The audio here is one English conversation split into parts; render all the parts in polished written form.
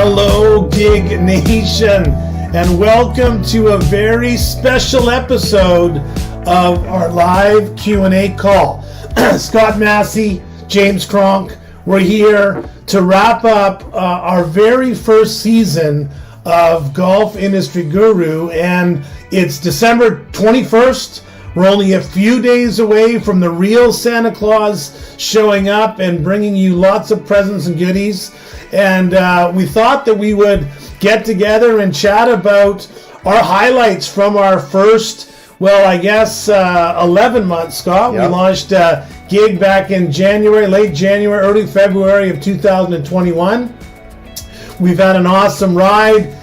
Hello, Gig Nation, and welcome to a very special episode of our live Q&A call. Scott Massey, James Cronk, we're here to wrap up our very first season of Golf Industry Guru, and it's December 21st. We're only a few days away from the real Santa Claus showing up and bringing you lots of presents and goodies. And we thought that we would get together and chat about our highlights from our first, 11 months, Scott. Yep. We launched Gig back in January, late January, early February of 2021. We've had an awesome ride.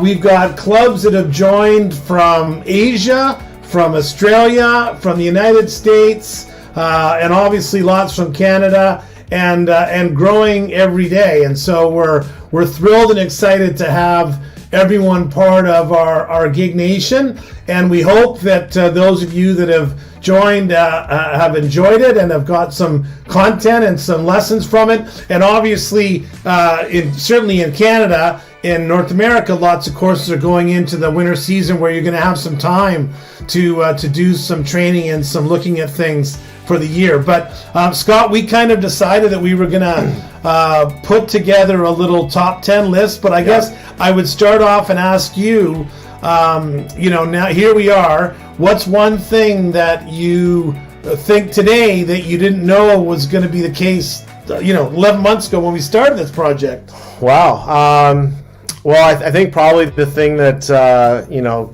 We've got clubs that have joined from Asia, from Australia, from the United States, and obviously lots from Canada, and growing every day. And so we're thrilled and excited to have everyone part of our Gig Nation, and we hope that those of you that have joined have enjoyed it and have got some content and some lessons from it. And obviously, certainly in Canada, in North America, lots of courses are going into the winter season where you're going to have some time to do some training and some looking at things for the year. But Scott, we kind of decided that we were going to put together a little top 10 list. But I guess I would start off and ask you, now here we are. What's one thing that you think today that you didn't know was going to be the case, 11 months ago when we started this project? Wow. Well, I think probably the thing that,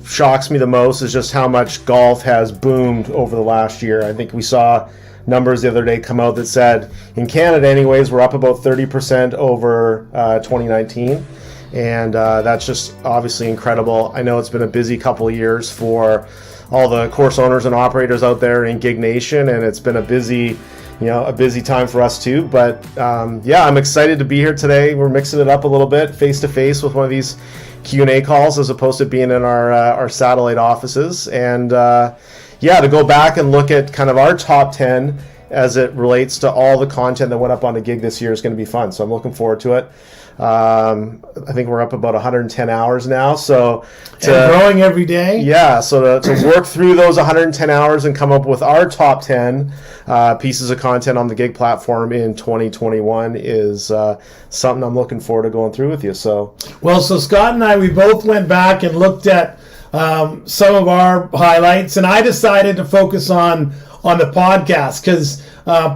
shocks me the most is just how much golf has boomed over the last year. I think we saw numbers the other day come out that said, in Canada anyways, we're up about 30% over 2019. And that's just obviously incredible. I know it's been a busy couple of years for all the course owners and operators out there in Gig Nation, and it's been a busy time for us too. But I'm excited to be here today. We're mixing it up a little bit, face to face with one of these Q&A calls as opposed to being in our satellite offices. And to go back and look at kind of our top 10 as it relates to all the content that went up on the Gig this year is going to be fun. So I'm looking forward to it. I think we're up about 110 hours now, so and growing every day. Yeah, so to work through those 110 hours and come up with our top 10 pieces of content on the Gig platform in 2021 is something I'm looking forward to going through with you. So Scott and I, we both went back and looked at some of our highlights, and I decided to focus on the podcast because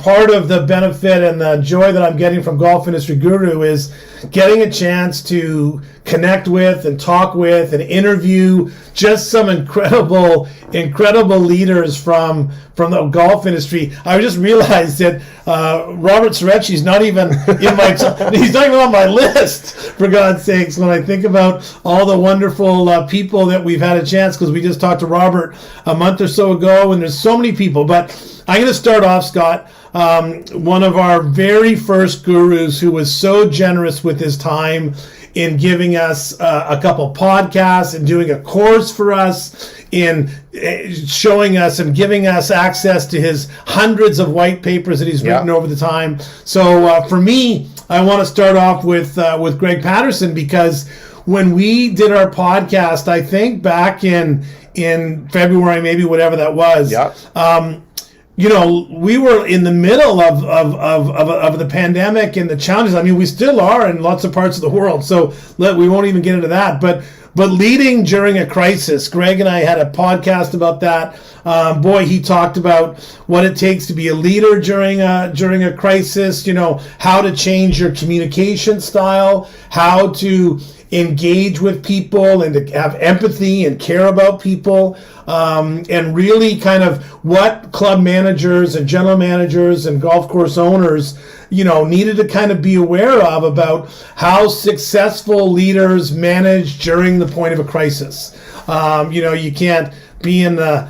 part of the benefit and the joy that I'm getting from Golf Industry Guru is getting a chance to connect with and talk with and interview just some incredible leaders from the golf industry. I just realized that Robert Sorecchi's not even he's not even on my list, for God's sakes, when I think about all the wonderful people that we've had a chance, because we just talked to Robert a month or so ago, and there's so many people. But I'm going to start off, Scott. One of our very first gurus who was so generous with his time in giving us a couple podcasts and doing a course for us, in showing us and giving us access to his hundreds of white papers that he's written over the time. So for me, I want to start off with Greg Patterson, because when we did our podcast, I think back in February, maybe whatever that was. We were in the middle of the pandemic and the challenges. I mean, we still are in lots of parts of the world, so we won't even get into that. But leading during a crisis, Greg and I had a podcast about that. He talked about what it takes to be a leader during a crisis. How to change your communication style, how to engage with people and to have empathy and care about people, and really kind of what club managers and general managers and golf course owners needed to kind of be aware of about how successful leaders manage during the point of a crisis. You can't be in the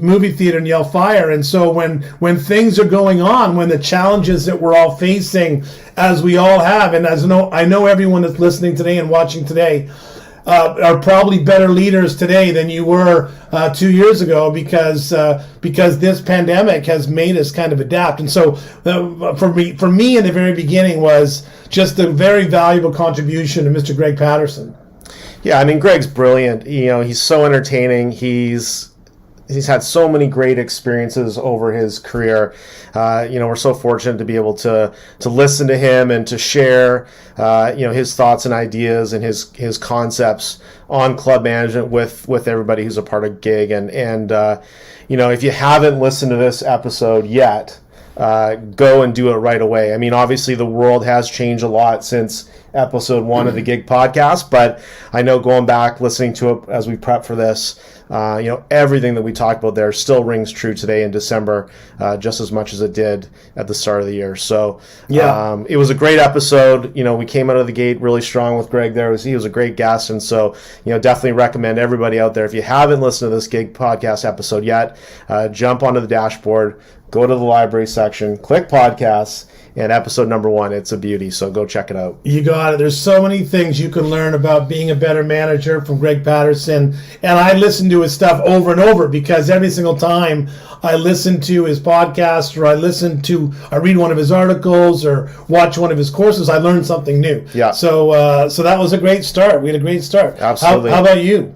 movie theater and yell fire. And so when things are going on, when the challenges that we're all facing, as we all have, and I know everyone that's listening today and watching today are probably better leaders today than you were 2 years ago because this pandemic has made us kind of adapt. And so for me in the very beginning was just a very valuable contribution to Mr. Greg Patterson. Yeah, I mean, Greg's brilliant. He's so entertaining. He's had so many great experiences over his career. We're so fortunate to be able to listen to him and to share, his thoughts and ideas and his concepts on club management with everybody who's a part of GIG. And if you haven't listened to this episode yet, go and do it right away. I mean, obviously the world has changed a lot since episode 1 of the GIG podcast, but I know going back, listening to it as we prep for this, everything that we talked about there still rings true today in December, just as much as it did at the start of the year. So it was a great episode. We came out of the gate really strong with Greg there. He was a great guest. And so, definitely recommend everybody out there, if you haven't listened to this GIG podcast episode yet, jump onto the dashboard, go to the library section, click podcasts, and episode number 1, it's a beauty. So go check it out. You got it. There's so many things you can learn about being a better manager from Greg Patterson. And I listen to his stuff over and over because every single time I listen to his podcast or I read one of his articles or watch one of his courses, I learn something new. Yeah. So that was a great start. We had a great start. Absolutely. How about you?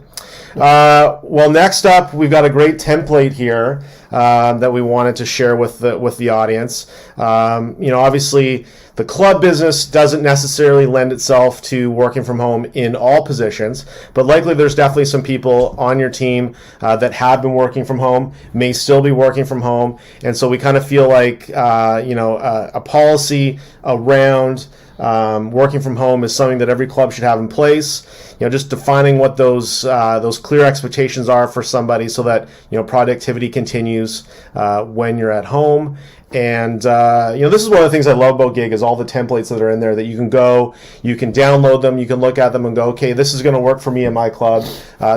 Well, next up, we've got a great template here that we wanted to share with the audience. Obviously, the club business doesn't necessarily lend itself to working from home in all positions, but likely there's definitely some people on your team that have been working from home, may still be working from home, and so we kind of feel like a policy around working from home is something that every club should have in place. Just defining what those clear expectations are for somebody so that productivity continues when you're at home. And this is one of the things I love about GIG is all the templates that are in there that you can download them, you can look at them and go, okay, this is going to work for me in my club.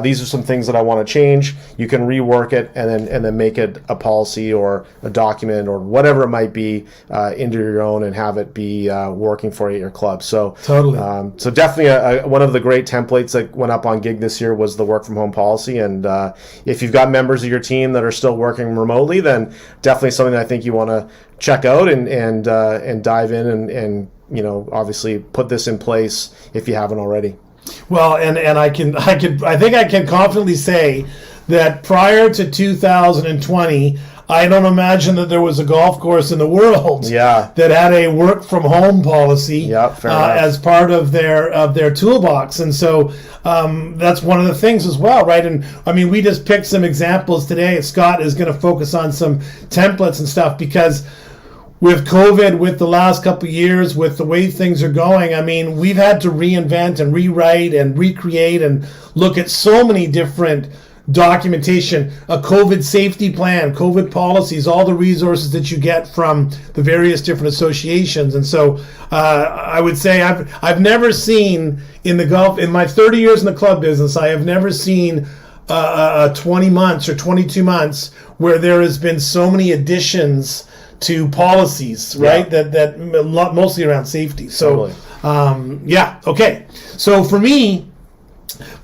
These are some things that I want to change. You can rework it and then make it a policy or a document or whatever it might be into your own and have it be working for you at your club. So totally. So definitely one of the great templates that went up on GIG this year was the work from home policy. And if you've got members of your team that are still working remotely, then definitely something that I think you want to check out and dive in and obviously put this in place if you haven't already. Well, and I think I can confidently say that prior to 2020, I don't imagine that there was a golf course in the world that had a work from home policy as part of their toolbox. And so that's one of the things as well, right? And I mean, we just picked some examples today. Scott is going to focus on some templates and stuff because with COVID, with the last couple of years, with the way things are going, I mean, we've had to reinvent and rewrite and recreate and look at so many different documentation, a COVID safety plan, COVID policies, all the resources that you get from the various different associations. And so I would say I've never seen in my 30 years in the club business, I have never seen 20 months or 22 months where there has been so many additions to policies, right? That mostly around safety. So, totally. Okay. So for me,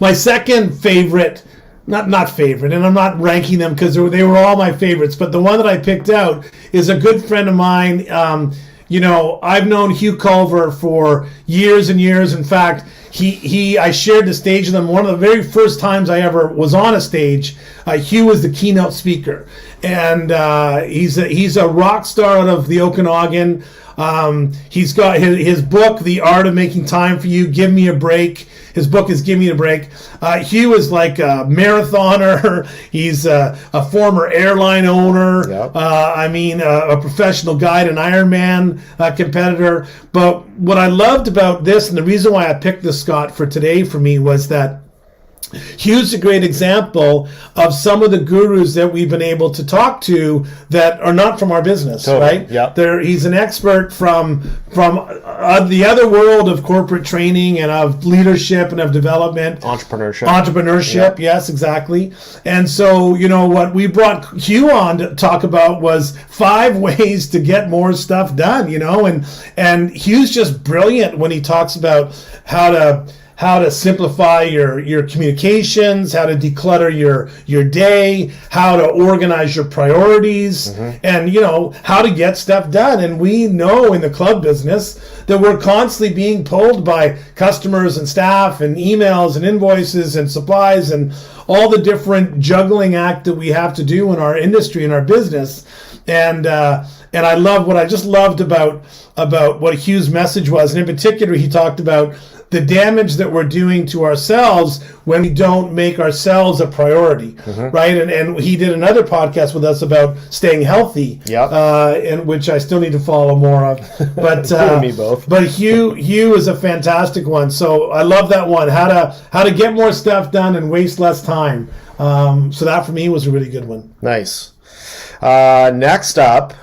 my second favorite, not favorite, and I'm not ranking them because they were all my favorites, but the one that I picked out is a good friend of mine. I've known Hugh Culver for years and years. In fact, I shared the stage with him. One of the very first times I ever was on a stage, Hugh was the keynote speaker. And he's a rock star out of the Okanagan. He's got his book, The Art of Making Time for You, Give Me a Break. His book is Give Me a Break. Hugh is like a marathoner. He's a former airline owner. Yep. A professional guide, an Ironman competitor. But what I loved about this, and the reason why I picked this, Scott, for today for me, was that Hugh's a great example of some of the gurus that we've been able to talk to that are not from our business, right? Yep. He's an expert from the other world of corporate training and of leadership and of development. Entrepreneurship, yes, exactly. And so, what we brought Hugh on to talk about was 5 ways to get more stuff done, and Hugh's just brilliant when he talks about how how to simplify your communications, how to declutter your day, how to organize your priorities, and how to get stuff done. And we know in the club business that we're constantly being pulled by customers and staff and emails and invoices and supplies and all the different juggling act that we have to do in our industry, in our business. And I love what I just loved about what Hugh's message was. And in particular, he talked about the damage that we're doing to ourselves when we don't make ourselves a priority, right? And he did another podcast with us about staying healthy, and which I still need to follow more of. But me both. But Hugh is a fantastic one. So I love that one. How to get more stuff done and waste less time. So that for me was a really good one. Nice. Next up,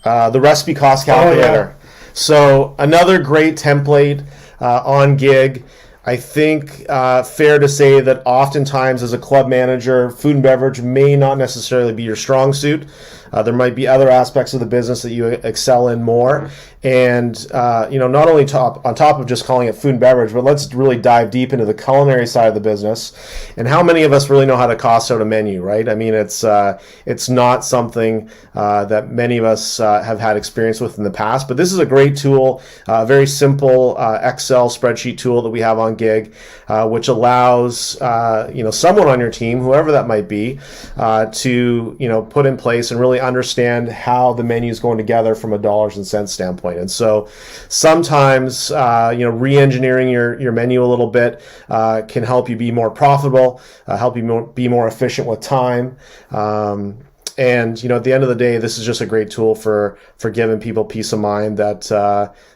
the recipe cost calculator. So another great template on gig. I think fair to say that oftentimes as a club manager, food and beverage may not necessarily be your strong suit. There might be other aspects of the business that you excel in more. And, not only on top of just calling it food and beverage, but let's really dive deep into the culinary side of the business. And how many of us really know how to cost out a menu, right? I mean, it's not something that many of us have had experience with in the past, but this is a great tool, a very simple Excel spreadsheet tool that we have on gig, which allows, someone on your team, whoever that might be, to, put in place and really understand how the menu is going together from a dollars and cents standpoint. And so sometimes, re-engineering your menu a little bit can help you be more profitable, help you be more efficient with time. And, at the end of the day, this is just a great tool for giving people peace of mind that,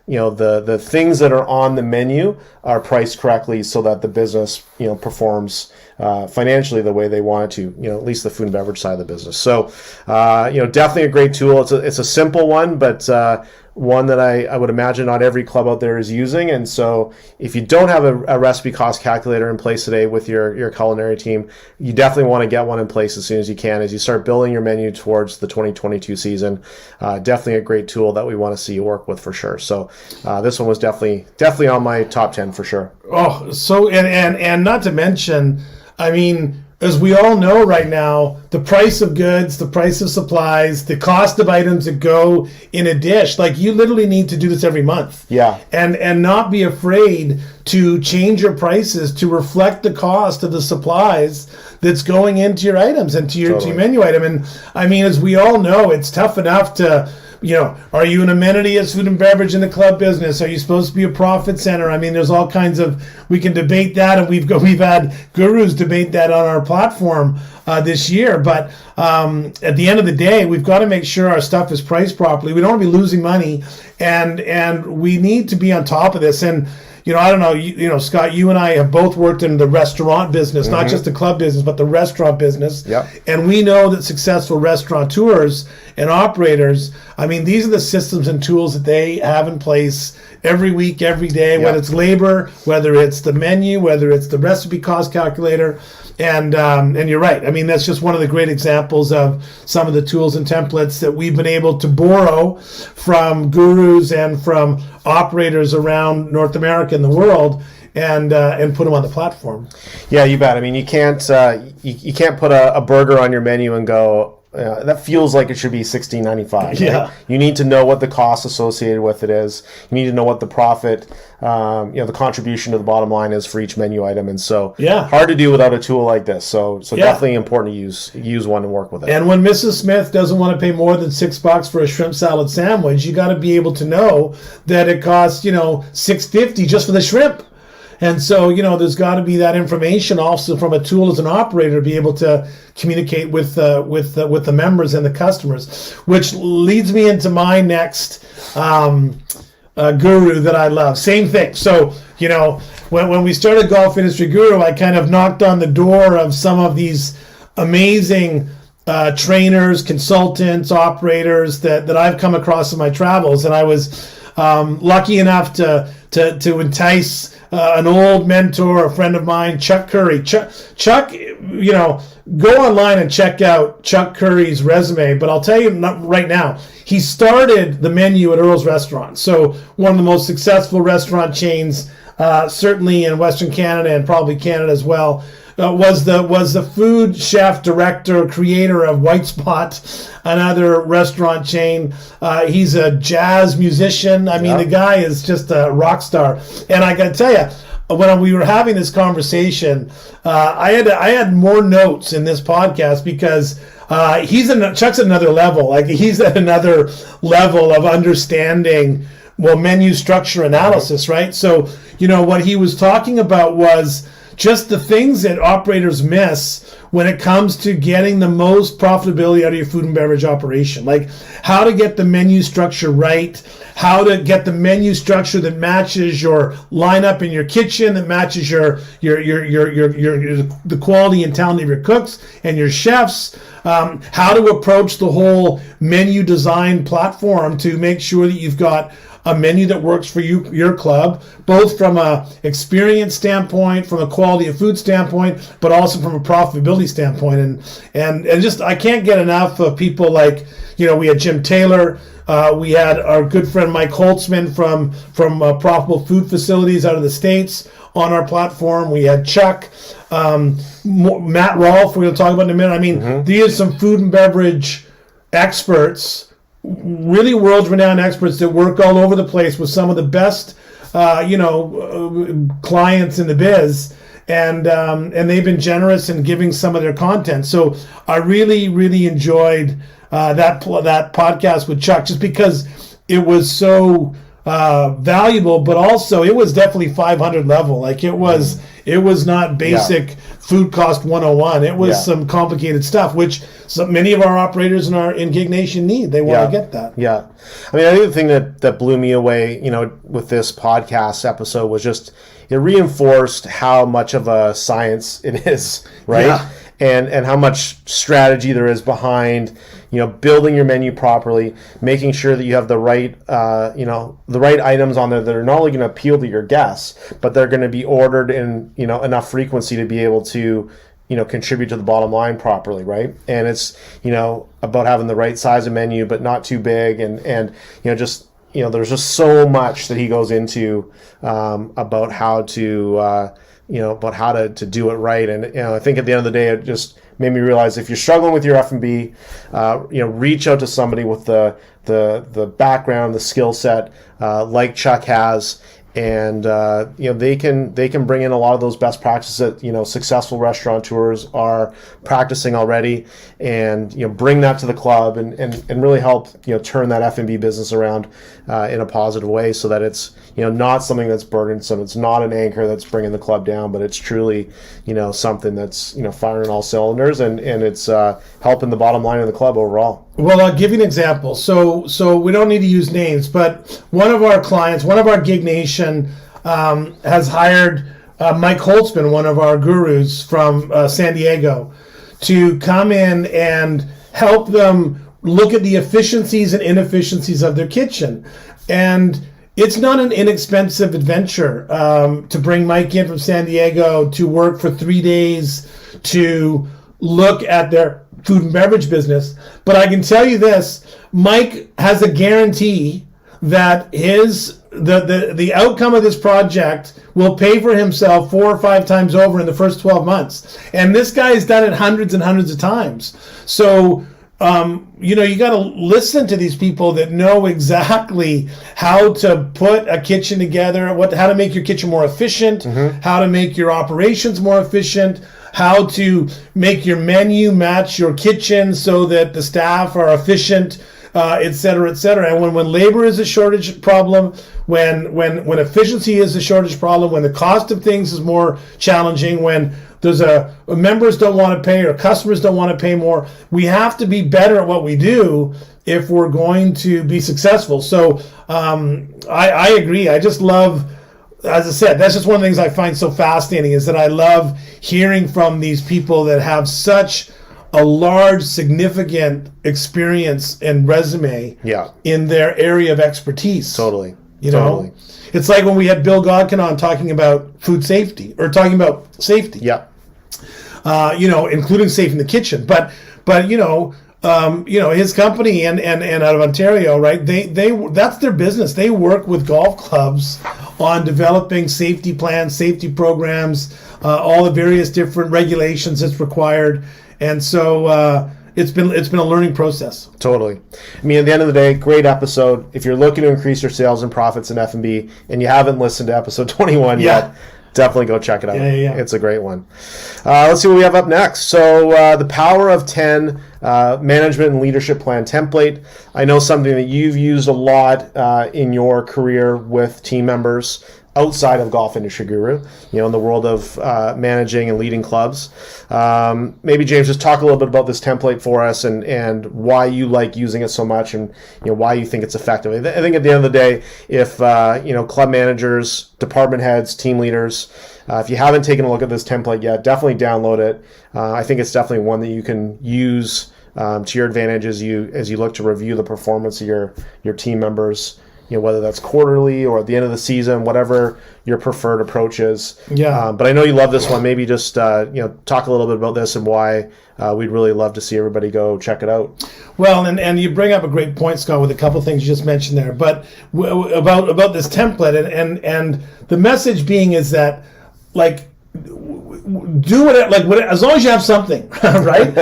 the things that are on the menu are priced correctly so that the business, performs financially the way they want it to, at least the food and beverage side of the business. So, definitely a great tool. It's a simple one, but one that I would imagine not every club out there is using. And so if you don't have a recipe cost calculator in place today with your culinary team, you definitely want to get one in place as soon as you can as you start building your menu towards the 2022 season. Definitely a great tool that we want to see you work with for sure. So this one was definitely on my top 10 for sure. Oh, so and not to mention, I mean, as we all know right now, the price of goods, the price of supplies, the cost of items that go in a dish, like you literally need to do this every month. Yeah. And not be afraid to change your prices to reflect the cost of the supplies that's going into your items and to your menu item. And I mean, as we all know, it's tough enough to, are you an amenity as food and beverage in the club business? Are you supposed to be a profit center? I mean, there's all kinds of, we can debate that, and we've had gurus debate that on our platform this year. But at the end of the day, we've got to make sure our stuff is priced properly. We don't want to be losing money, and we need to be on top of this. And I don't know, Scott, you and I have both worked in the restaurant business, not just the club business, but the restaurant business. Yep. And we know that successful restaurateurs and operators, I mean, these are the systems and tools that they have in place every week, every day, whether it's labor, whether it's the menu, whether it's the recipe cost calculator. And you're right. I mean, that's just one of the great examples of some of the tools and templates that we've been able to borrow from gurus and from operators around North America and the world, and put them on the platform. Yeah, you bet. I mean, you can't put a burger on your menu and go, that feels like it should be $16.95. Right? Yeah. You need to know what the cost associated with it is. You need to know what the profit, the contribution to the bottom line is for each menu item. And so hard to do without a tool like this. So definitely important to use one and work with it. And when Mrs. Smith doesn't want to pay more than $6 for a shrimp salad sandwich, you got to be able to know that it costs, $6.50 just for the shrimp. And so, there's got to be that information also from a tool as an operator to be able to communicate with the members and the customers, which leads me into my next guru that I love. Same thing. So, when we started Golf Industry Guru, I kind of knocked on the door of some of these amazing trainers, consultants, operators that I've come across in my travels, and I was lucky enough to entice an old mentor, a friend of mine, Chuck Curry. Chuck, go online and check out Chuck Curry's resume. But I'll tell you right now, he started the menu at Earl's Restaurant. So one of the most successful restaurant chains certainly in Western Canada and probably Canada as well. Was the food chef, director, creator of White Spot, another restaurant chain. He's a jazz musician. I mean, the guy is just a rock star. And I got to tell you, when we were having this conversation, I had more notes in this podcast because Chuck's at another level. Like, he's at another level of understanding, well, menu structure analysis, right? So, what he was talking about was just the things that operators miss when it comes to getting the most profitability out of your food and beverage operation. Like, how to get the menu structure right, how to get the menu structure that matches your lineup in your kitchen, that matches your the quality and talent of your cooks and your chefs, how to approach the whole menu design platform to make sure that you've got a menu that works for you, your club, both from a experience standpoint, from a quality of food standpoint, but also from a profitability standpoint. And just, I can't get enough of people like, we had Jim Taylor, we had our good friend Mike Holtzman from Profitable Food Facilities out of the States on our platform. We had Chuck, Matt Rolfe, we're going to talk about in a minute. I mean, these are some food and beverage experts, really world-renowned experts that work all over the place with some of the best, clients in the biz, and they've been generous in giving some of their content. So I really, really enjoyed that podcast with Chuck, just because it was so valuable, but also it was definitely 500 level. Like, it was not basic food cost 101. It was some complicated stuff, which many of our operators in Gig Nation need. They want to get that. Yeah. I mean, I think the thing that blew me away, with this podcast episode was just, it reinforced how much of a science it is, right? Yeah. And how much strategy there is behind, building your menu properly, making sure that you have the right, the right items on there that are not only going to appeal to your guests, but they're going to be ordered in, enough frequency to be able to, contribute to the bottom line properly, right? And it's, about having the right size of menu, but not too big, and just, there's just so much that he goes into about how to, about how to do it right. And I think at the end of the day, it just made me realize, if you're struggling with your F&B, reach out to somebody with the background, the skill set, like Chuck has, and they can bring in a lot of those best practices that successful restaurateurs are practicing already, and bring that to the club and really help turn that F&B business around in a positive way, so that it's not something that's burdensome. It's not an anchor that's bringing the club down, but it's truly something that's firing all cylinders, and it's helping the bottom line of the club overall. Well, I'll give you an example. So we don't need to use names, but one of our clients, one of our Gig Nation, has hired Mike Holtzman, one of our gurus from San Diego, to come in and help them look at the efficiencies and inefficiencies of their kitchen. And it's not an inexpensive adventure to bring Mike in from San Diego to work for 3 days to look at their food and beverage business. But I can tell you this, Mike has a guarantee that the outcome of this project will pay for himself 4 or 5 times over in the first 12 months. And this guy's done it hundreds and hundreds of times. So you got to listen to these people that know exactly how to put a kitchen together, how to make your kitchen more efficient, how to make your operations more efficient, how to make your menu match your kitchen so that the staff are efficient, et cetera, et cetera. And when labor is a shortage problem, when efficiency is a shortage problem, when the cost of things is more challenging, when there's members don't want to pay or customers don't want to pay more, we have to be better at what we do if we're going to be successful. So I agree. I just love, as I said, that's just one of the things I find so fascinating, is that I love hearing from these people that have such a large, significant experience and resume in their area of expertise. Totally. Totally. It's like when we had Bill Godkin on talking about food safety, or talking about safety. Yeah. Including safe in the kitchen. But his company and out of Ontario, right? They that's their business. They work with golf clubs on developing safety plans, safety programs, all the various different regulations that's required, and so it's been a learning process. Totally. I mean, at the end of the day, great episode. If you're looking to increase your sales and profits in F&B and you haven't listened to episode 21 yet, definitely go check it out. Yeah. It's a great one. Let's see what we have up next. So the Power of 10 Management and Leadership Plan template. I know something that you've used a lot in your career with team members outside of Golf Industry Guru, in the world of managing and leading clubs. Maybe, James, just talk a little bit about this template for us and why you like using it so much and why you think it's effective. I think at the end of the day, if club managers, department heads, team leaders, if you haven't taken a look at this template yet, definitely download it. I think it's definitely one that you can use to your advantage as you look to review the performance of your team members, whether that's quarterly or at the end of the season, whatever your preferred approach is. Yeah. But I know you love this one. Maybe just talk a little bit about this and why we'd really love to see everybody go check it out. Well, and you bring up a great point, Scott, with a couple of things you just mentioned there. But about this template and the message being is that, like, do it as long as you have something, right?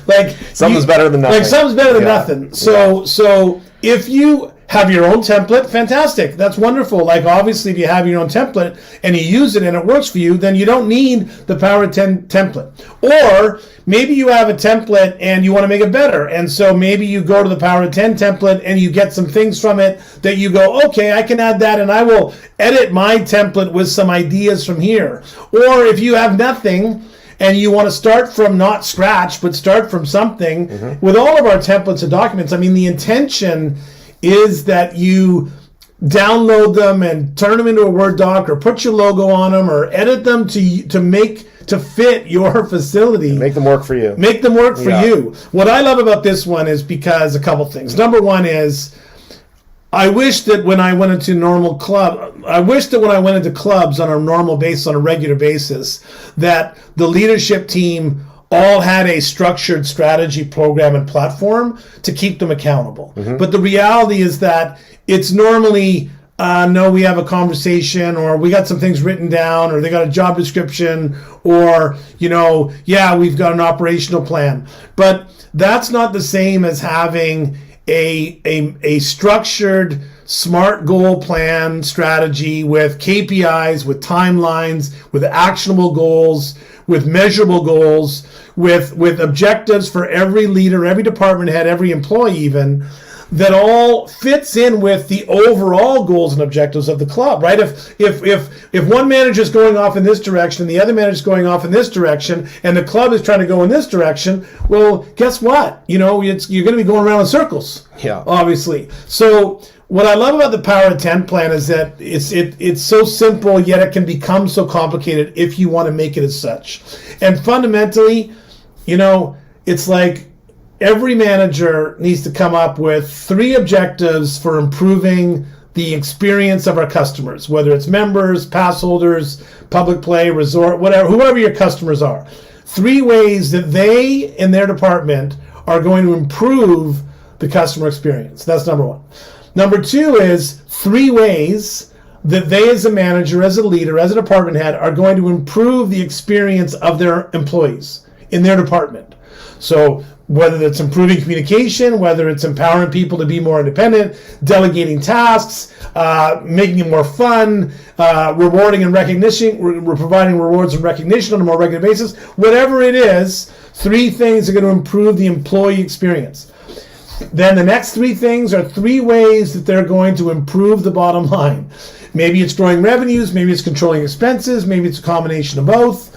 like something's better than nothing. Like something's better than nothing. So if you have your own template, fantastic. That's wonderful. Like, obviously, if you have your own template and you use it and it works for you, then you don't need the Power of 10 template. Or maybe you have a template and you want to make it better. And so maybe you go to the Power of 10 template and you get some things from it that you go, okay, I can add that and I will edit my template with some ideas from here. Or if you have nothing and you want to start from not scratch, but start from something, with all of our templates and documents, I mean, the intention is that you download them and turn them into a Word doc or put your logo on them or edit them to fit your facility. Make them work for you. Make them work for you. What I love about this one is because a couple things. Number one is I wish that when I went into clubs on a normal basis, on a regular basis, that the leadership team all had a structured strategy, program, and platform to keep them accountable. But the reality is that it's normally, no, we have a conversation, or we got some things written down, or they got a job description, or, we've got an operational plan. But that's not the same as having a structured SMART goal plan strategy with KPIs, with timelines, with actionable goals, with measurable goals, with objectives for every leader, every department head, every employee even, that all fits in with the overall goals and objectives of the club, right? If one manager is going off in this direction and the other manager is going off in this direction and the club is trying to go in this direction, well, guess what? You're going to be going around in circles, obviously. So what I love about the Power of 10 plan is that it's so simple, yet it can become so complicated if you want to make it as such. And fundamentally, it's like every manager needs to come up with 3 objectives for improving the experience of our customers, whether it's members, pass holders, public play, resort, whatever, whoever your customers are. 3 ways that they in their department are going to improve the customer experience. That's number 1. Number 2 is 3 ways that they as a manager, as a leader, as a department head are going to improve the experience of their employees in their department. So whether it's improving communication, whether it's empowering people to be more independent, delegating tasks, making it more fun, rewarding and recognition, we're providing rewards and recognition on a more regular basis, whatever it is, 3 things are going to improve the employee experience. Then the next 3 things are 3 ways that they're going to improve the bottom line. Maybe it's growing revenues, maybe it's controlling expenses, maybe it's a combination of both.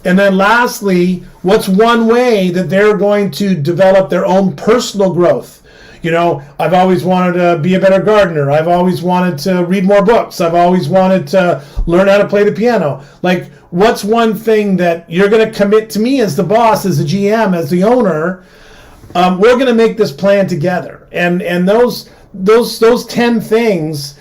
And then lastly, what's one way that they're going to develop their own personal growth? I've always wanted to be a better gardener. I've always wanted to read more books. I've always wanted to learn how to play the piano. Like, what's one thing that you're going to commit to me as the boss, as the GM, as the owner? We're going to make this plan together. And those 10 things,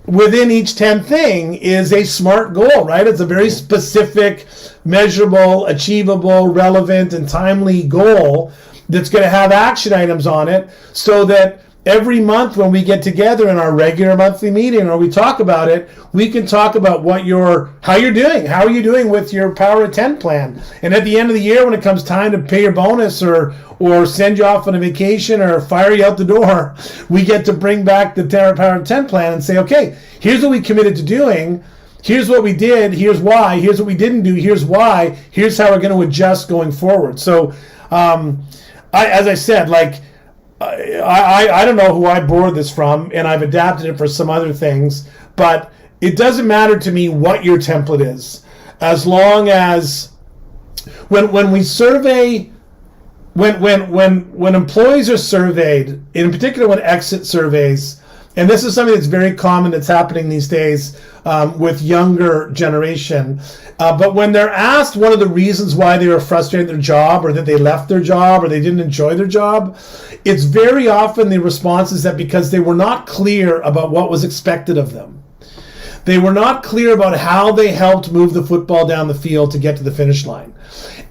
within each 10 thing is a SMART goal, right? It's a very specific, measurable, achievable, relevant, and timely goal that's going to have action items on it, so that every month when we get together in our regular monthly meeting or we talk about it, we can talk about how you're doing. How are you doing with your Power of 10 plan? And at the end of the year, when it comes time to pay your bonus or send you off on a vacation or fire you out the door, we get to bring back the Power of 10 plan and say, okay, here's what we committed to doing. Here's what we did. Here's why. Here's what we didn't do. Here's why. Here's how we're going to adjust going forward. So, as I said, like, I don't know who I borrowed this from, and I've adapted it for some other things, but it doesn't matter to me what your template is, as long as when we survey, when employees are surveyed, in particular when exit surveys, and this is something that's very common that's happening these days with younger generation. But when they're asked one of the reasons why they were frustrated with their job, or that they left their job, or they didn't enjoy their job, it's very often the response is that because they were not clear about what was expected of them. They were not clear about how they helped move the football down the field to get to the finish line.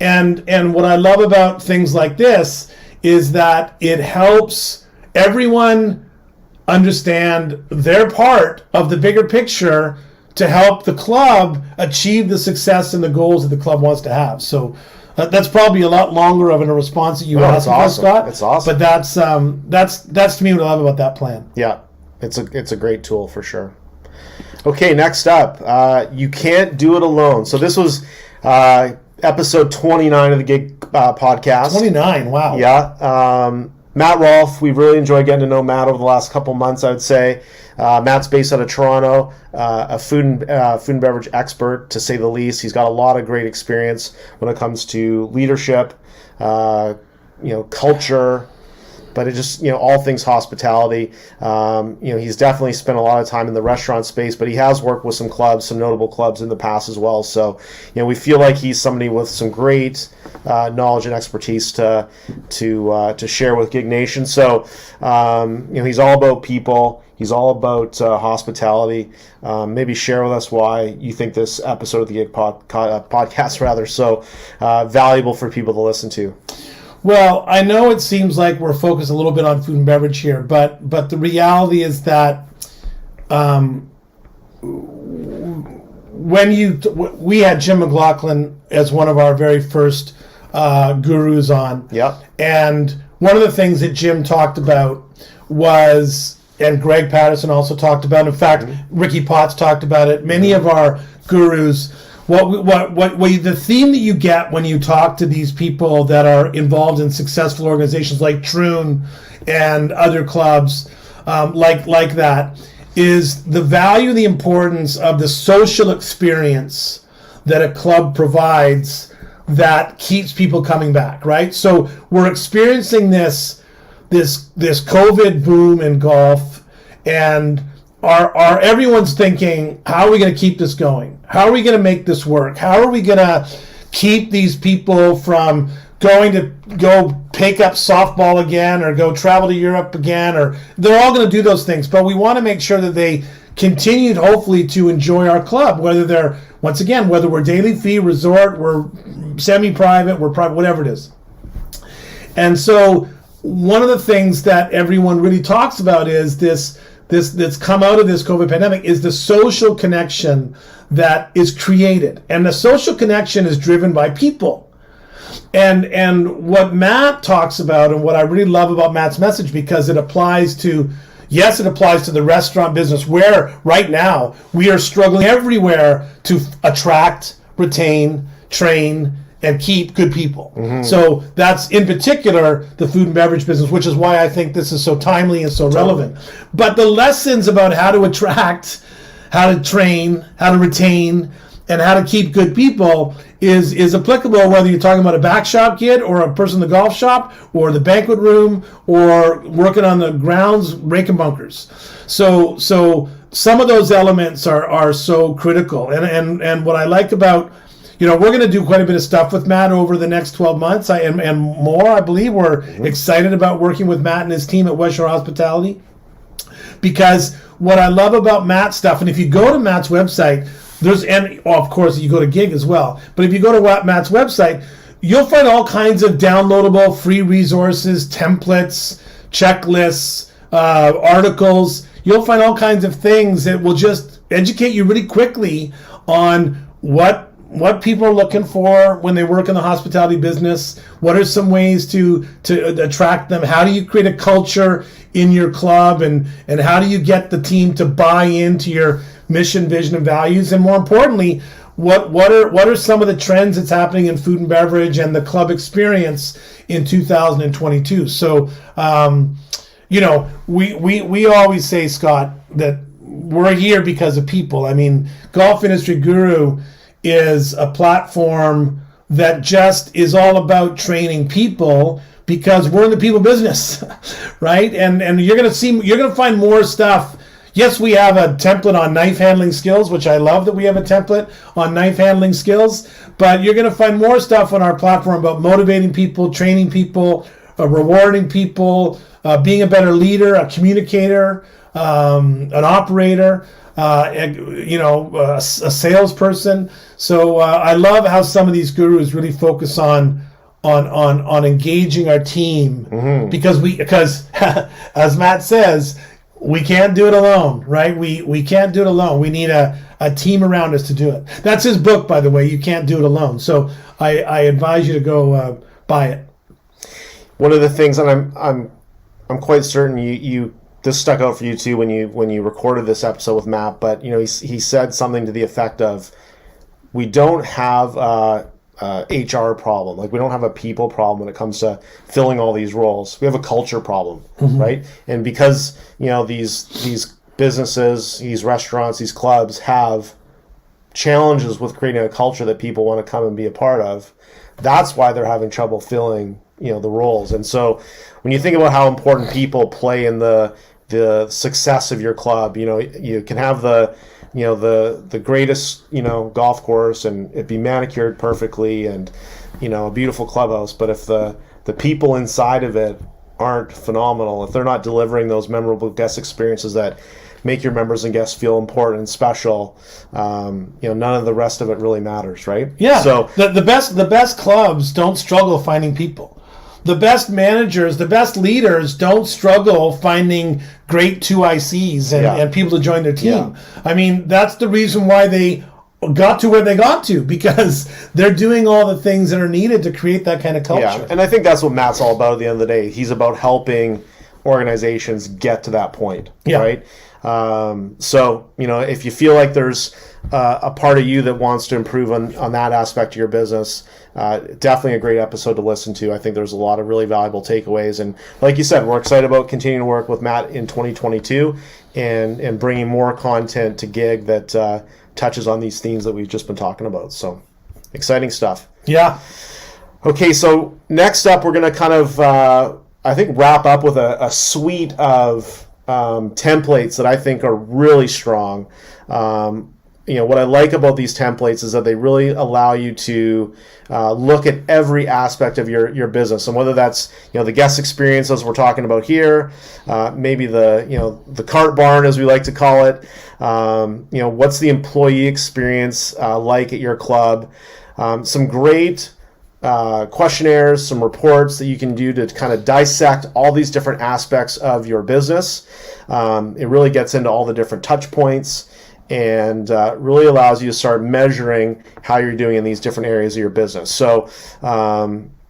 And what I love about things like this is that it helps everyone understand their part of the bigger picture to help the club achieve the success and the goals that the club wants to have. So that's probably a lot longer of a response that you asked, Scott. It's awesome. But that's to me what I love about that plan. Yeah, it's a great tool for sure. Okay, next up, you can't do it alone. So this was episode 29 of the Gig podcast. 29, wow. Yeah. Matt Rolfe, we've really enjoyed getting to know Matt over the last couple months, I would say. Matt's based out of Toronto, a food and beverage expert, to say the least. He's got a lot of great experience when it comes to leadership, culture, but it just, all things hospitality. He's definitely spent a lot of time in the restaurant space, but he has worked with some clubs, some notable clubs in the past as well. So, we feel like he's somebody with some great knowledge and expertise to share with Gig Nation. So, he's all about people. He's all about hospitality. Maybe share with us why you think this episode of the Gig podcast so valuable for people to listen to. Well, I know it seems like we're focused a little bit on food and beverage here, but the reality is that we had Jim McLaughlin as one of our very first gurus on. Yep. And one of the things that Jim talked about was, and Greg Patterson also talked about, in fact, Ricky Potts talked about it, many of our gurus, the theme that you get when you talk to these people that are involved in successful organizations like Troon and other clubs like that, is the value, the importance of the social experience that a club provides that keeps people coming back, right? So we're experiencing this COVID boom in golf, and are everyone's thinking, how are we going to keep this going? How are we going to make this work? How are we going to keep these people from going to go pick up softball again or go travel to Europe again? Or they're all going to do those things, but we want to make sure that they continue, hopefully, to enjoy our club, whether we're daily fee, resort, we're semi-private, we're private, whatever it is. And so one of the things that everyone really talks about is this that's come out of this COVID pandemic is the social connection that is created. And the social connection is driven by people. And what Matt talks about, and what I really love about Matt's message, because it applies to the restaurant business, where right now we are struggling everywhere to attract, retain, train, and keep good people. Mm-hmm. So that's in particular the food and beverage business, which is why I think this is so timely and so relevant. But the lessons about how to attract, how to train, how to retain, and how to keep good people is applicable whether you're talking about a back shop kid or a person in the golf shop or the banquet room or working on the grounds raking bunkers. So some of those elements are so critical. And what I like about, we're going to do quite a bit of stuff with Matt over the next 12 months and more. I believe we're excited about working with Matt and his team at West Shore Hospitality, because what I love about Matt's stuff, and if you go to Matt's website, of course you go to Gig as well, but if you go to Matt's website, you'll find all kinds of downloadable free resources, templates, checklists, articles. You'll find all kinds of things that will just educate you really quickly on what people are looking for when they work in the hospitality business. What are some ways to attract them? How do you create a culture in your club, and how do you get the team to buy into your mission, vision, and values? And more importantly, what are some of the trends that's happening in food and beverage and the club experience in 2022? So we always say, Scott, that we're here because of people. I mean, Golf Industry Guru is a platform that just is all about training people, because we're in the people business, right? And you're gonna find more stuff. Yes, we have a template on knife handling skills, which I love that we have a template on knife handling skills, but you're gonna find more stuff on our platform about motivating people, training people, rewarding people, being a better leader, a communicator, an operator, a salesperson. So I love how some of these gurus really focus on engaging our team, because as Matt says, we can't do it alone, right? We can't do it alone. We need a team around us to do it. That's his book, by the way. You Can't Do It Alone. So I advise you to go buy it. One of the things, and I'm quite certain you this stuck out for you too when you recorded this episode with Matt, but he said something to the effect of, we don't have a HR problem. Like, we don't have a people problem when it comes to filling all these roles. We have a culture problem, right? And because these businesses, these restaurants, these clubs have challenges with creating a culture that people want to come and be a part of, that's why they're having trouble filling the roles. And so when you think about how important people play in the success of your club, you can have the greatest golf course and it be manicured perfectly and a beautiful clubhouse, but if the people inside of it aren't phenomenal, if they're not delivering those memorable guest experiences that make your members and guests feel important and special, none of the rest of it really matters, right? Yeah. So the best clubs don't struggle finding people. The best managers, the best leaders don't struggle finding great 2ICs and people to join their team. Yeah. I mean, that's the reason why they got to where they got to, because they're doing all the things that are needed to create that kind of culture. Yeah, and I think that's what Matt's all about at the end of the day. He's about helping organizations get to that point, right? So, if you feel like there's a part of you that wants to improve on that aspect of your business, definitely a great episode to listen to. I think there's a lot of really valuable takeaways. And like you said, we're excited about continuing to work with Matt in 2022 and bringing more content to Gig that touches on these themes that we've just been talking about. So exciting stuff. Yeah. Okay, so next up, we're going to kind of, I think, wrap up with a suite of templates that I think are really strong. What I like about these templates is that they really allow you to look at every aspect of your business, and whether that's the guest experience as we're talking about here, maybe the cart barn as we like to call it. What's the employee experience like at your club? Some great questionnaires, some reports that you can do to kind of dissect all these different aspects of your business. It really gets into all the different touch points and really allows you to start measuring how you're doing in these different areas of your business. So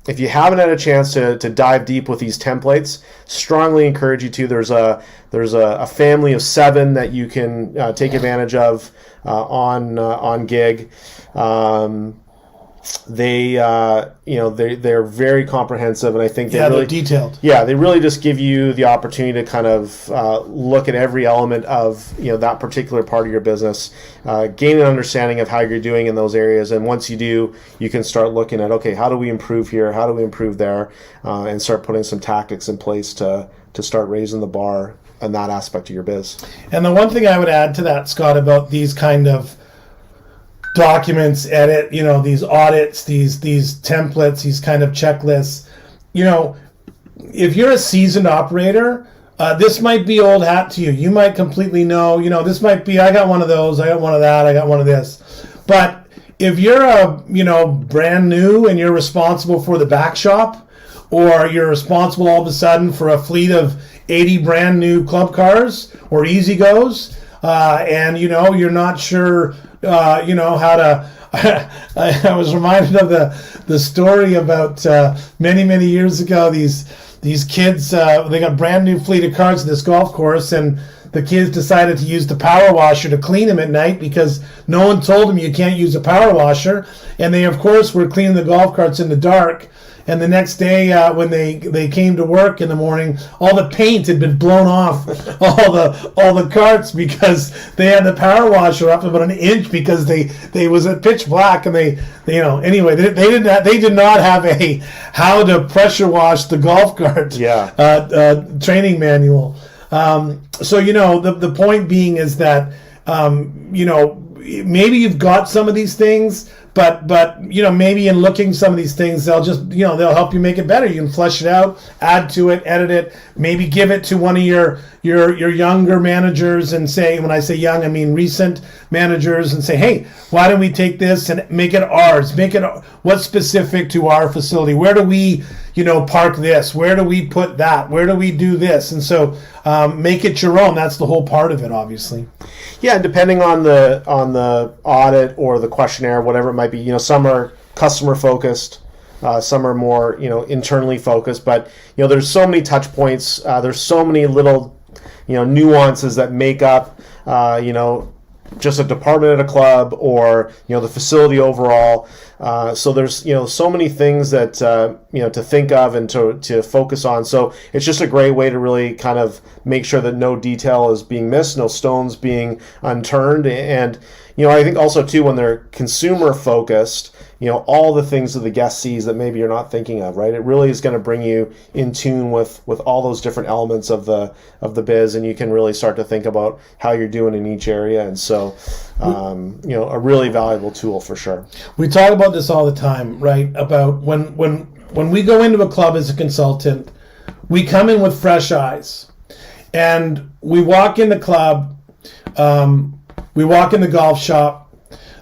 if you haven't had a chance to dive deep with these templates, strongly encourage you to. There's a family of 7 that you can take advantage of on Gig. They're very comprehensive, and I think they're detailed. Yeah, they really just give you the opportunity to kind of look at every element of that particular part of your business, gain an understanding of how you're doing in those areas, and once you do, you can start looking at, okay, how do we improve here? How do we improve there? And start putting some tactics in place to start raising the bar in that aspect of your biz. And the one thing I would add to that, Scott, about these kind of documents, these audits, these templates, these kind of checklists, if you're a seasoned operator, this might be old hat to you. You might completely know, this might be, I got one of those, I got one of that, I got one of this. But if you're brand new and you're responsible for the back shop, or you're responsible all of a sudden for a fleet of 80 brand new club cars or Easy Goes, and you're not sure how to. I was reminded of the story about many years ago. These kids, they got brand new fleet of cars at this golf course, and the kids decided to use the power washer to clean them at night because no one told them you can't use a power washer. And they, of course, were cleaning the golf carts in the dark. And the next day, when they came to work in the morning, all the paint had been blown off all the carts because they had the power washer up about an inch because they was at pitch black, and they did not have a how to pressure wash the golf cart training manual. So the point being is that maybe you've got some of these things. But maybe in looking some of these things, they'll just they'll help you make it better. You can flesh it out, add to it, edit it, maybe give it to one of your younger managers and say, when I say young, I mean recent managers, and say, hey, why don't we take this and make it ours? Make it what's specific to our facility. Where do we park this? Where do we put that? Where do we do this? And so make it your own. That's the whole part of it, obviously. Yeah, depending on the audit or the questionnaire, whatever it might be. Some are customer focused, some are more internally focused. But there's so many touch points. There's so many little nuances that make up just a department at a club or the facility overall. So there's so many things that to think of and to focus on. So it's just a great way to really kind of make sure that no detail is being missed, no stones being unturned. And I think also too, when they're consumer focused, all the things that the guest sees that maybe you're not thinking of, right? It really is going to bring you in tune with all those different elements of the biz, and you can really start to think about how you're doing in each area. And so, a really valuable tool for sure. We talk about this all the time, right? About when we go into a club as a consultant, we come in with fresh eyes, and we walk in the club, we walk in the golf shop.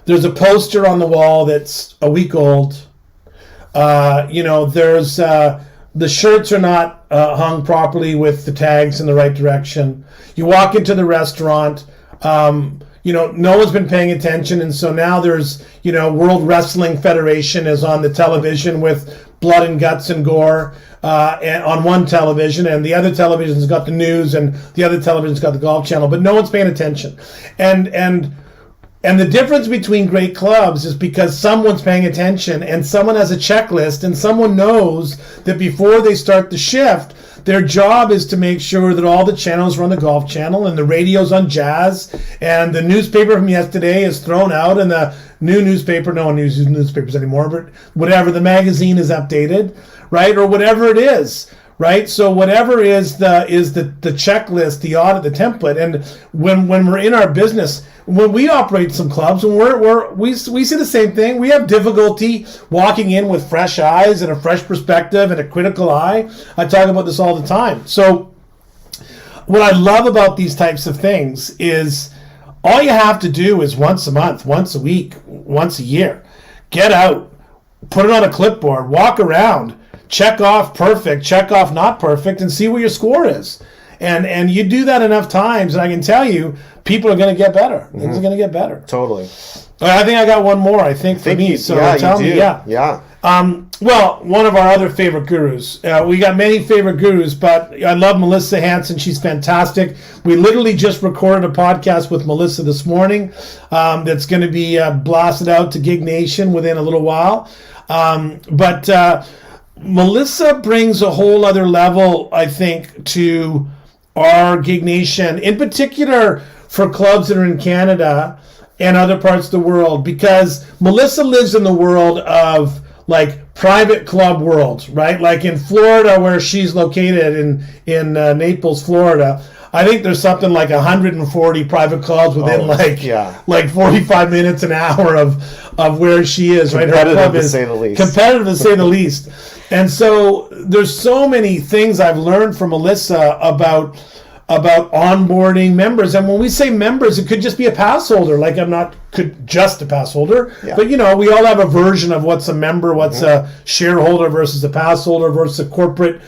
There's a poster on the wall that's a week old. There's the shirts are not hung properly with the tags in the right direction. You walk into the restaurant. No one's been paying attention, and so now there's World Wrestling Federation is on the television with blood and guts and gore and on one television, and the other television's got the news, and the other television's got the golf channel, but no one's paying attention. And the difference between great clubs is because someone's paying attention and someone has a checklist and someone knows that before they start the shift, their job is to make sure that all the channels are on the golf channel and the radio's on jazz and the newspaper from yesterday is thrown out and the new newspaper, no one uses newspapers anymore, but whatever, the magazine is updated, right? Or whatever it is. Right, so whatever is the checklist, the audit, the template, and when we're in our business, when we operate some clubs, and we see the same thing. We have difficulty walking in with fresh eyes and a fresh perspective and a critical eye. I talk about this all the time. So what I love about these types of things is all you have to do is once a month, once a week, once a year, get out, put it on a clipboard, walk around. Check off perfect, check off not perfect, and see what your score is. And you do that enough times, and I can tell you, people are going to get better. Mm-hmm. Things are going to get better. Totally. I think I got one more, for me. So tell me. Yeah. Well, one of our other favorite gurus. We got many favorite gurus, but I love Melissa Hanson. She's fantastic. We literally just recorded a podcast with Melissa this morning that's going to be blasted out to Gig Nation within a little while. Melissa brings a whole other level, I think, to our Gig Nation, in particular for clubs that are in Canada and other parts of the world, because Melissa lives in the world of like private club world, right? Like in Florida, where she's located in Naples, Florida. I think there's something like 140 private clubs within like 45 minutes, an hour of where she is. Right, her club is competitive to say the least. And so there's so many things I've learned from Melissa about about onboarding members. And when we say members, it could just be a pass holder. Like just a pass holder, but we all have a version of what's a member, what's a shareholder versus a pass holder versus a corporate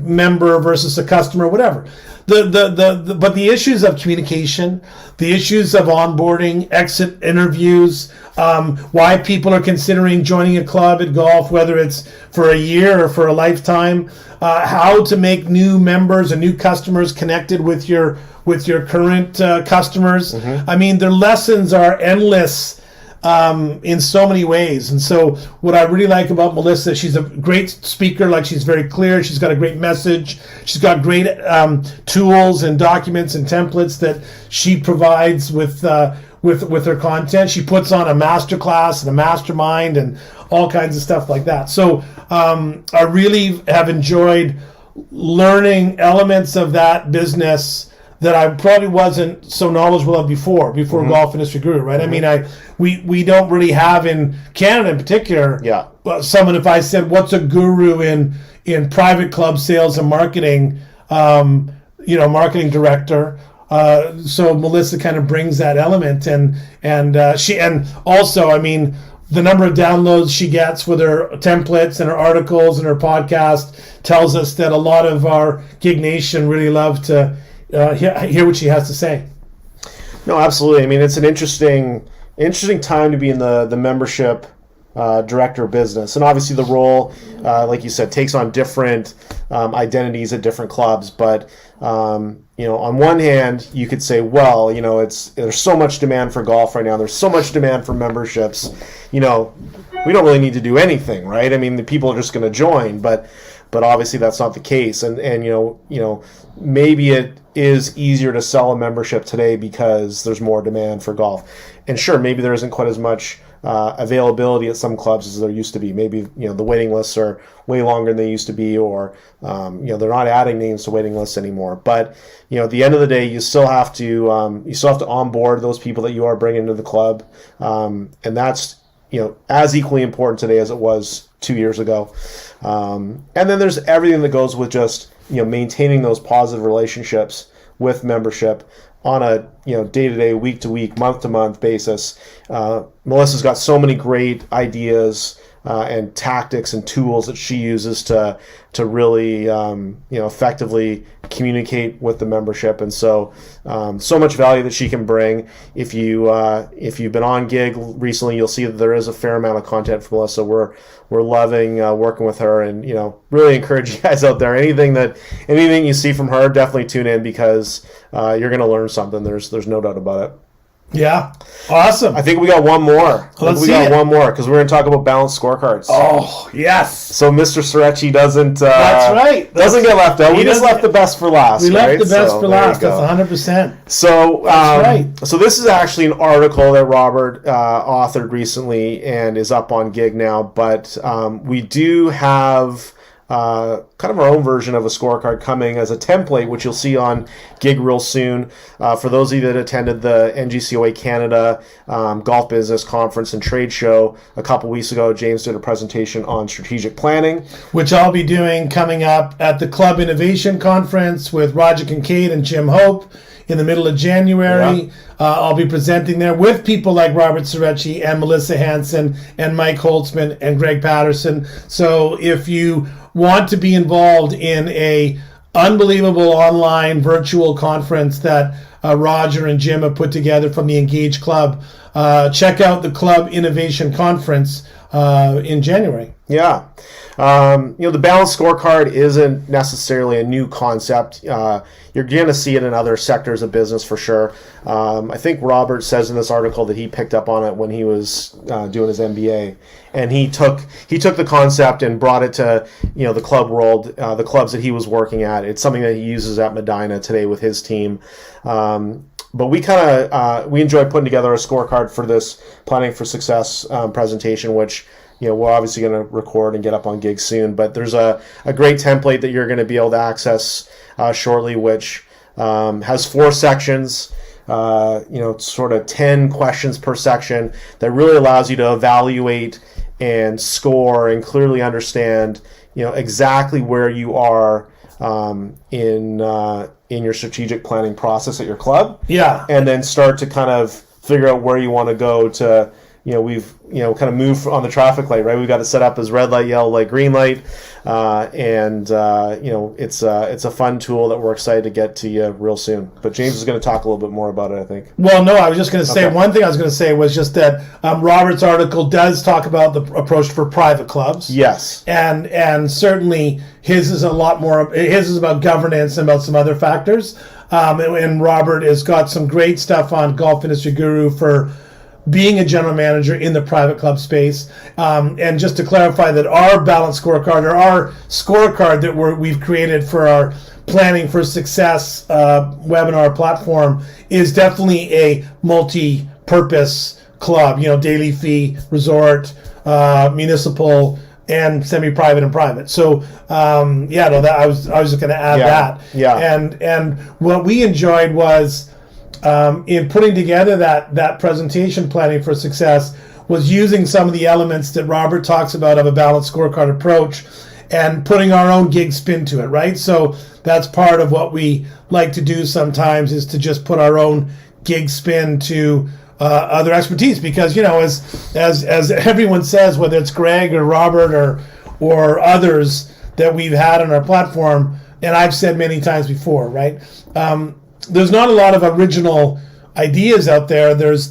member versus a customer, whatever. But the issues of communication, the issues of onboarding, exit interviews, why people are considering joining a club at golf, whether it's for a year or for a lifetime, how to make new members and new customers connected with your current customers. I mean, their lessons are endless in so many ways. And so what I really like about Melissa, she's a great speaker. Like, she's very clear. She's got a great message. She's got great tools and documents and templates that she provides with her content. She puts on a masterclass and a mastermind and all kinds of stuff like that. So I really have enjoyed learning elements of that business that I probably wasn't so knowledgeable of before golf industry grew, right? I mean, we don't really have in Canada in particular. Someone, if I said, what's a guru in private club sales and marketing, marketing director. So Melissa kind of brings that element, and also, I mean, the number of downloads she gets with her templates and her articles and her podcast tells us that a lot of our Gig Nation really love to hear what she has to say. No, absolutely. I mean, it's an interesting time to be in the membership director business, and obviously the role, like you said, takes on different identities at different clubs. But on one hand, you could say, well, there's so much demand for golf right now. There's so much demand for memberships. We don't really need to do anything, right? I mean, the people are just going to join, but obviously that's not the case. And maybe it is easier to sell a membership today because there's more demand for golf. And sure, maybe there isn't quite as much availability at some clubs as there used to be. Maybe the waiting lists are way longer than they used to be, or they're not adding names to waiting lists anymore. But at the end of the day, you still have to onboard those people that you are bringing to the club, and that's as equally important today as it was 2 years ago. And then there's everything that goes with just maintaining those positive relationships with membership on a day-to-day, week-to-week, month-to-month basis. Melissa's got so many great ideas and tactics and tools that she uses to really effectively communicate with the membership, and so much value that she can bring. If you've been on Gig recently, you'll see that there is a fair amount of content from Melissa. We're loving working with her, and really encourage you guys out there. Anything you see from her, definitely tune in, because you're going to learn something. There's no doubt about it. Yeah, awesome. I think we got one more. One more, because we're going to talk about balanced scorecards. Oh, yes. So Mr. Cerecci doesn't. That's right. Doesn't get left out. We just left the best for last. We left the best for last. That's 100%. So that's right. So this is actually an article that Robert authored recently and is up on Gig now. But we do have kind of our own version of a scorecard coming as a template, which you'll see on Gig real soon. For those of you that attended the NGCOA Canada Golf Business Conference and Trade Show a couple weeks ago, James did a presentation on strategic planning, which I'll be doing coming up at the Club Innovation Conference with Roger Kincaid and Jim Hope in the middle of January. Yeah. I'll be presenting there with people like Robert Cerecci and Melissa Hanson and Mike Holtzman and Greg Patterson. So if you want to be involved in a unbelievable online virtual conference that Roger and Jim have put together from the Engage Club, check out the Club Innovation Conference in January. Yeah. The balanced scorecard isn't necessarily a new concept. You're going to see it in other sectors of business for sure. I think Robert says in this article that he picked up on it when he was doing his MBA, and he took the concept and brought it to the club world, the clubs that he was working at. It's something that he uses at Medina today with his team. But we we enjoy putting together a scorecard for this Planning for Success presentation, which we're obviously going to record and get up on Gig soon. But there's a great template that you're going to be able to access shortly, which has 4 sections, sort of 10 questions per section, that really allows you to evaluate and score and clearly understand exactly where you are in in your strategic planning process at your club. Yeah. And then start to kind of figure out where you want to go to, we've, kind of moved on the traffic light, right? We've got it set up as red light, yellow light, green light. It's a fun tool that we're excited to get to you real soon. But James is going to talk a little bit more about it, I think. Well, no, I was just going to say, one thing I was going to say was just that Robert's article does talk about the approach for private clubs. Yes. And certainly his is about governance and about some other factors. And Robert has got some great stuff on Golf Industry Guru for being a general manager in the private club space. And just to clarify that our balanced scorecard, or our scorecard that we've created for our Planning for Success webinar platform, is definitely a multi-purpose club, daily fee, resort, municipal, and semi-private and private. So I was just going to add that. Yeah. And what we enjoyed was in putting together that presentation, Planning for Success, was using some of the elements that Robert talks about of a balanced scorecard approach and putting our own gig spin to it, right? So that's part of what we like to do sometimes, is to just put our own gig spin to other expertise, because as everyone says, whether it's Greg or Robert or others that we've had on our platform, and I've said many times before, right? There's not a lot of original ideas out there. There's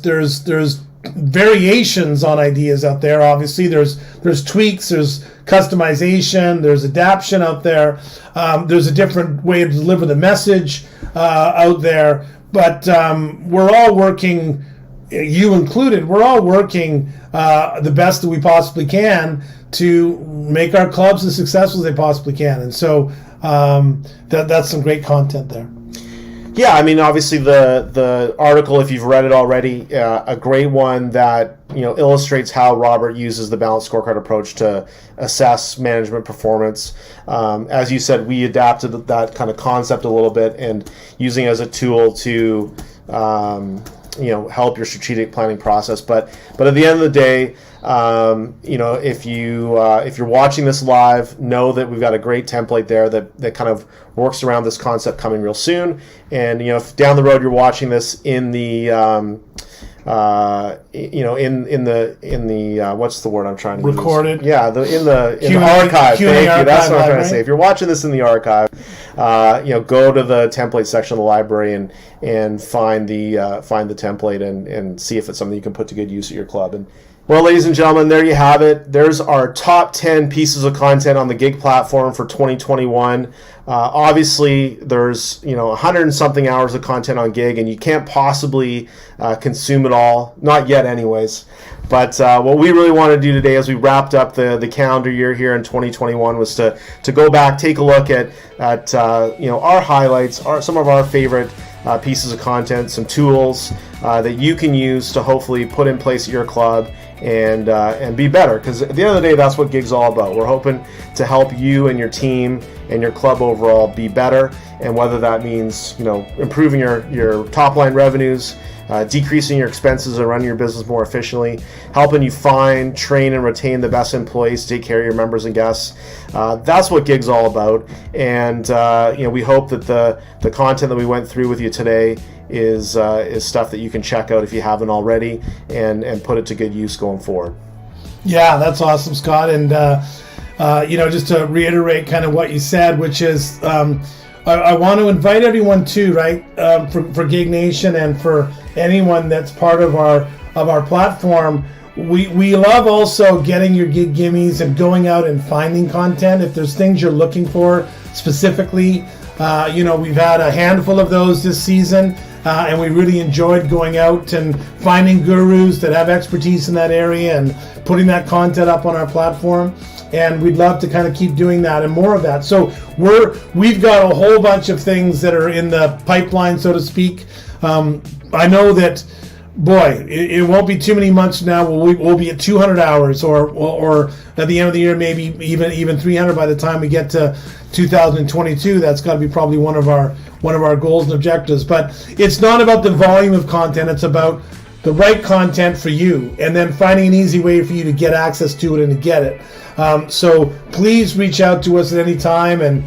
variations on ideas out there. Obviously, there's tweaks, there's customization, there's adaptation out there. There's a different way to deliver the message out there. But we're all working, you included, we're all working the best that we possibly can to make our clubs as successful as they possibly can. And so that's some great content there. Yeah, I mean, obviously the article, if you've read it already, a great one that illustrates how Robert uses the balanced scorecard approach to assess management performance. As you said, we adapted that kind of concept a little bit and using it as a tool to help your strategic planning process. But at the end of the day, if you're watching this live, know that we've got a great template there that kind of works around this concept coming real soon. And if down the road you're watching this in the what's the word I'm trying to recorded use? Yeah, in the archive. Thank you. That's what I'm trying to say. If you're watching this in the archive, go to the template section of the library and find the template and see if it's something you can put to good use at your club. And well, ladies and gentlemen, there you have it. There's our top 10 pieces of content on the gig platform for 2021. Obviously, there's 100 and something hours of content on gig, and you can't possibly consume it all. Not yet, anyways. But what we really want to do today, as we wrapped up the calendar year here in 2021, was to go back, take a look at our highlights, some of our favorite pieces of content, some tools that you can use to hopefully put in place at your club and be better. Because at the end of the day, that's what gig's all about. We're hoping to help you and your team and your club overall be better, and whether that means improving your top line revenues, decreasing your expenses and running your business more efficiently, helping you find, train, and retain the best employees to take care of your members and guests. That's what gig's all about. And we hope that the content that we went through with you today is stuff that you can check out if you haven't already, and put it to good use going forward. Yeah, that's awesome, Scott. And just to reiterate kind of what you said, which is I want to invite everyone too, right, for Gig Nation and for anyone that's part of our platform. We love also getting your gig gimmies and going out and finding content. If there's things you're looking for specifically, we've had a handful of those this season, and we really enjoyed going out and finding gurus that have expertise in that area and putting that content up on our platform. And we'd love to kind of keep doing that and more of that. So we've got a whole bunch of things that are in the pipeline, so to speak. I know that, boy, it won't be too many months from now. We'll be at 200 hours, or at the end of the year, maybe even 300 by the time we get to 2022. That's got to be probably one of our goals and objectives. But it's not about the volume of content. It's about the right content for you, and then finding an easy way for you to get access to it and to get it. So please reach out to us at any time, and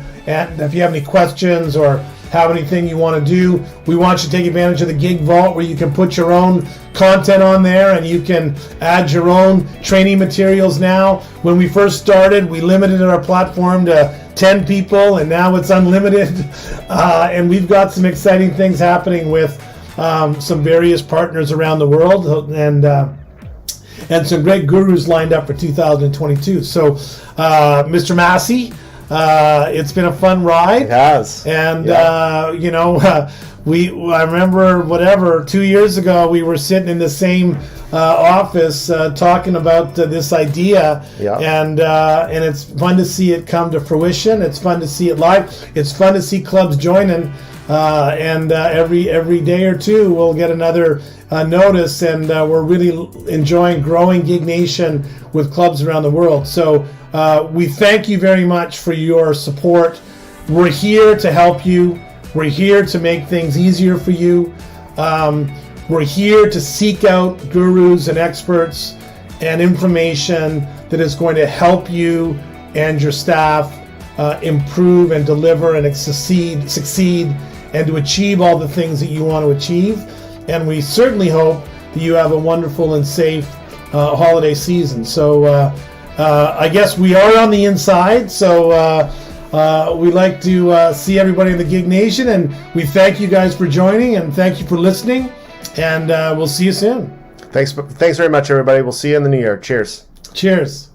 if you have any questions or have anything you want to do, we want you to take advantage of the Gig Vault, where you can put your own content on there and you can add your own training materials now. When we first started, we limited our platform to 10 people, and now it's unlimited. And we've got some exciting things happening with some various partners around the world, and some great gurus lined up for 2022. So, Mr. Massey, it's been a fun ride. It has. And, I remember 2 years ago, we were sitting in the same office talking about this idea. Yeah. And it's fun to see it come to fruition. It's fun to see it live. It's fun to see clubs joining. And every day or two, we'll get another notice, and we're really enjoying growing Gig Nation with clubs around the world. So we thank you very much for your support. We're here to help you. We're here to make things easier for you. We're here to seek out gurus and experts and information that is going to help you and your staff improve and deliver and succeed and to achieve all the things that you want to achieve. And we certainly hope that you have a wonderful and safe holiday season. So I guess we are on the inside, so we'd like to see everybody in the Gig Nation, and we thank you guys for joining, and thank you for listening, and we'll see you soon. Thanks very much, everybody. We'll see you in the new year. Cheers. Cheers.